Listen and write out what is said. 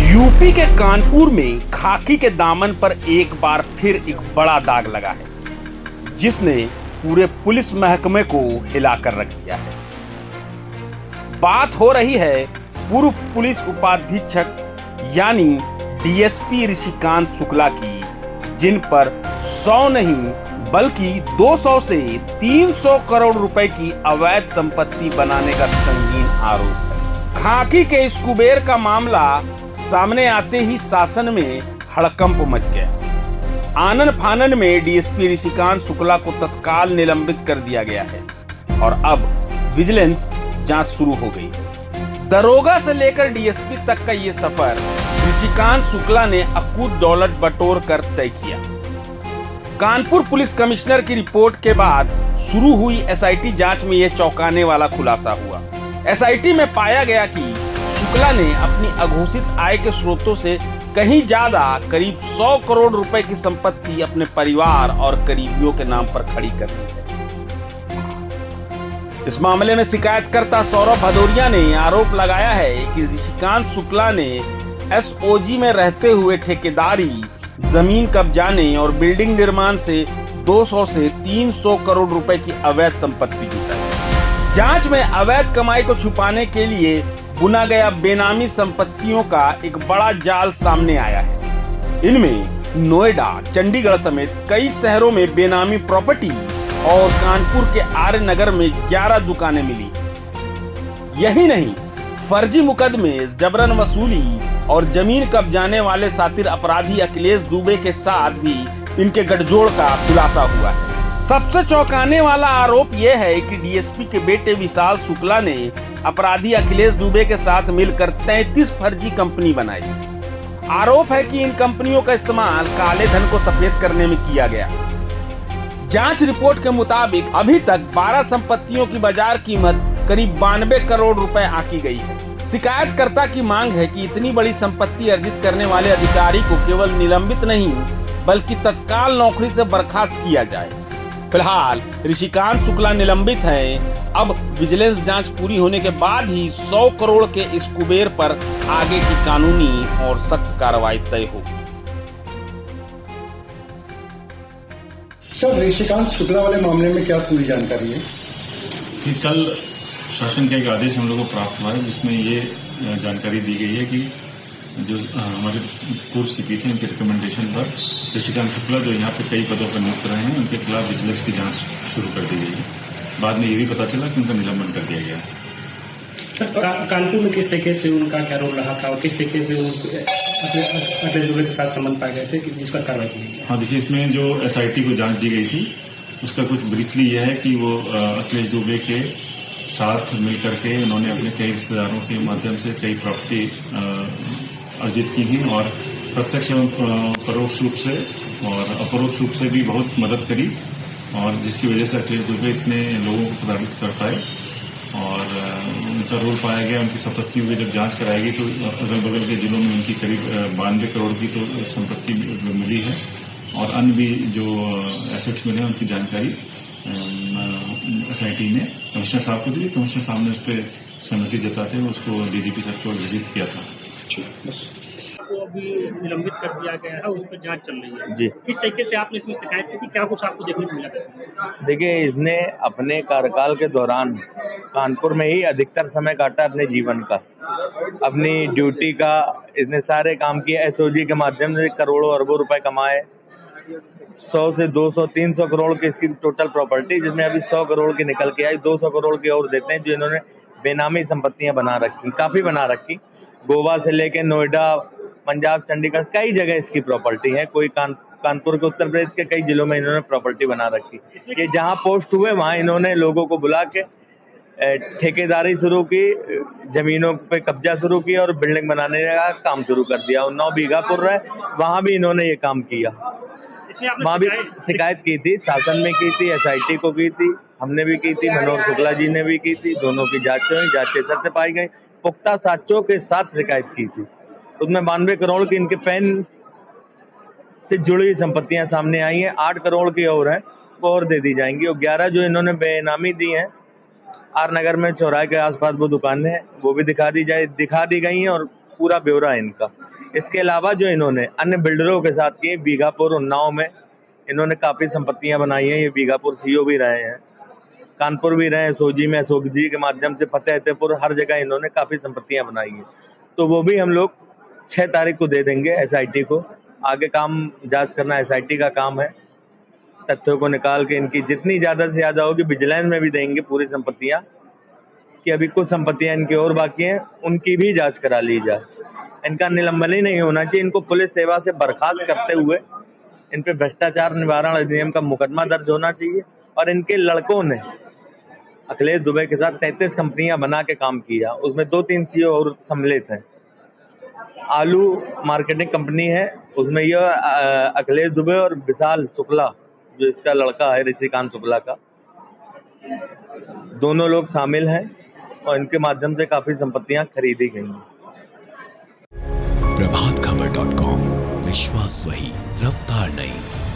UP के कानपुर में खाकी के दामन पर एक बार फिर एक बड़ा दाग लगा है, जिसने पूरे पुलिस महकमे को हिलाकर रख दिया है। बात हो रही है पूर्व पुलिस उपाधीक्षक यानी डीएसपी ऋषिकांत शुक्ला की, जिन पर 100 नहीं बल्कि 200 से 300 करोड़ रुपए की अवैध संपत्ति बनाने का संगीन आरोप है। खाकी के इस कुबेर का मामला सामने आते ही शासन में हड़कंप मच गया। आनन फानन में डीएसपी ऋषिकांत शुक्ला को तत्काल निलंबित कर दिया गया है और अब विजिलेंस जांच शुरू हो गई है। दरोगा से लेकर डीएसपी तक का ये सफर ऋषिकांत शुक्ला ने अकूत दौलत बटोर कर तय किया। कानपुर पुलिस कमिश्नर की रिपोर्ट के बाद शुरू हुई एसआईटी जांच में यह चौंकाने वाला खुलासा हुआ। एसआईटी में पाया गया कि शुक्ला ने अपनी अघोषित आय के स्रोतों से कहीं ज्यादा करीब 100 करोड़ रुपए की संपत्ति अपने परिवार और करीबियों के नाम पर खड़ी कर ली है। इस मामले में शिकायतकर्ता सौरभ भदौरिया ने आरोप लगाया है कि ऋषिकांत शुक्ला ने एसओजी में रहते हुए ठेकेदारी, जमीन कब्जाने और बिल्डिंग निर्माण से 200 से 300 करोड़ रुपए की अवैध संपत्ति जुटाई। जांच में अवैध कमाई को छुपाने के लिए बुना गया बेनामी संपत्तियों का एक बड़ा जाल सामने आया है। इनमें नोएडा, चंडीगढ़ समेत कई शहरों में बेनामी प्रॉपर्टी और कानपुर के आर्य नगर में 11 दुकानें मिली। यही नहीं, फर्जी मुकदमे, जबरन वसूली और जमीन कब्जाने वाले शातिर अपराधी अखिलेश दुबे के साथ भी इनके गठजोड़ का खुलासा हुआ है। सबसे चौंकाने वाला आरोप यह है कि डीएसपी के बेटे विशाल शुक्ला ने अपराधी अखिलेश दुबे के साथ मिलकर 33 फर्जी कंपनी बनाई। आरोप है कि इन कंपनियों का इस्तेमाल काले धन को सफेद करने में किया गया। जांच रिपोर्ट के मुताबिक अभी तक 12 संपत्तियों की बाजार कीमत करीब 92 करोड़ रुपए आंकी गई है। शिकायतकर्ता की मांग है कि इतनी बड़ी संपत्ति अर्जित करने वाले अधिकारी को केवल निलंबित नहीं बल्कि तत्काल नौकरी से बर्खास्त किया जाए। फिलहाल ऋषिकांत शुक्ला निलंबित हैं। अब विजिलेंस जांच पूरी होने के बाद ही 100 करोड़ के इस कुबेर पर आगे की कानूनी और सख्त कार्रवाई तय होगी। सर, ऋषिकांत शुक्ला वाले मामले में क्या पूरी जानकारी है? कि कल शासन का एक आदेश हम लोगों को प्राप्त हुआ है, जिसमें ये जानकारी दी गई है कि जो हमारे पूर्व सीपी थे, उनके रिकमेंडेशन पर ऋषिकांत शुक्ला जो यहाँ पे कई पदों पर नियुक्त रहे हैं, उनके खिलाफ विजिलेंस की जांच शुरू कर दी गई है। बाद में ये भी पता चला कि उनका निलंबन कर दिया गया। सर, कानपुर में किस तरीके से उनका क्या रोल रहा था और किस तरीके से अखिलेश दुबे के साथ संबंध पाए गए थे कि जिसका कार्रवाई की? हाँ, देखिए, इसमें जो एसआईटी को जांच दी गई थी उसका कुछ ब्रीफली यह है कि वो अखिलेश दुबे के साथ मिलकर के उन्होंने अपने कई रिश्तेदारों के माध्यम से कई प्रॉपर्टी अर्जित की हैं और प्रत्यक्ष एवं परोक्ष रूप से और अपरोक्ष रूप से भी बहुत मदद करी, और जिसकी वजह से अखिलेश दुबे इतने लोगों को प्रताड़ित कर पाए और उनका रोल पाया गया। उनकी संपत्तियों की जब जांच कराएगी तो अगल बगल के जिलों में उनकी करीब 92 करोड़ की तो संपत्ति मिली है और अन्य भी जो एसेट्स मिले हैं उनकी जानकारी एसआईटी ने कमिश्नर साहब को दी। कमिश्नर साहब ने उस पर सहमति जताते हुए उसको डीजीपी सर को विजिट किया था। वो अभी निलंबित कर दिया गया है, उस पर जांच चल रही है जी। किस तरीके से आपने इसमें शिकायत की थी, क्या कुछ आपको देखने को मिला? देखिए, इसने अपने कार्यकाल के दौरान कानपुर में ही अधिकतर समय काटा अपने जीवन का, अपनी ड्यूटी का। इसने सारे काम किए, एसओजी के माध्यम से करोड़ों अरबों रुपए कमाए। 100 से 200 300 करोड़ की इसकी टोटल प्रॉपर्टी, जिसमें अभी 100 करोड़ की निकल के आई। 200 करोड़ की और देते हैं जो इन्होंने बेनामी संपत्तियां बना रखी, काफी बना रखी। गोवा से लेके नोएडा, पंजाब, चंडीगढ़, कई जगह इसकी प्रॉपर्टी है। कोई कानपुर के, उत्तर प्रदेश के कई जिलों में इन्होंने प्रॉपर्टी बना रखी। ये जहां पोस्ट हुए वहां इन्होंने लोगों को बुला के ठेकेदारी शुरू की, जमीनों पे कब्जा शुरू किया और बिल्डिंग बनाने का काम शुरू कर दिया। 9 बीघापुर है, वहां भी इन्होंने ये काम किया। वहां भी शिकायत की थी, शासन में की थी, एसआईटी को की थी, हमने भी की थी, मनोहर शुक्ला जी ने भी की थी। दोनों की जांच हुई, जांच के सत्य पाई गई, पुख्ता साक्ष्यों के साथ शिकायत की थी। उसमें 92 करोड़ की इनके पेन से जुड़ी संपत्तियां सामने आई हैं। 8 करोड़ की और है, वो और दे दी जाएंगी। और 11 जो इन्होंने बेनामी दी हैं, आर नगर में चौराहे के आसपास वो दुकानें हैं, वो भी दिखा दी गई हैं और पूरा ब्यौरा है इनका। इसके अलावा जो इन्होंने अन्य बिल्डरों के साथ किए, बीघापुर उन्नाव में इन्होंने काफ़ी संपत्तियां बनाई हैं। ये बीघापुर सीओ भी रहे हैं, कानपुर भी रहे हैं, सोजी में अशोक जी के माध्यम से, फतेहपुर, हर जगह इन्होंने काफ़ी संपत्तियां बनाई हैं। तो वो भी हम लोग 6 तारीख को दे देंगे एसआईटी को। आगे काम जांच करना एसआईटी का काम है। तथ्यों को निकाल के इनकी जितनी ज़्यादा से ज़्यादा होगी विजिलेंस में भी देंगे पूरी संपत्तियां, कि अभी कुछ संपत्तियां इनकी और बाकी हैं, उनकी भी जांच करा ली जाए। इनका निलंबन ही नहीं होना चाहिए, इनको पुलिस सेवा से बर्खास्त करते हुए इन पे भ्रष्टाचार निवारण अधिनियम का मुकदमा दर्ज होना चाहिए। और इनके लड़कों ने अखिलेश दुबे के साथ 33 कंपनियां बना के काम किया, उसमें 2-3 सीईओ और सम्मिलित हैं। आलू मार्केटिंग कंपनी है, उसमें यह अखिलेश दुबे और विशाल शुक्ला, जो इसका लड़का है ऋषिकांत शुक्ला का, दोनों लोग शामिल हैं और इनके माध्यम से काफी संपत्तियां खरीदी गई हैं। प्रभातखबर.com, विश्वास वही, रफ्तार नहीं।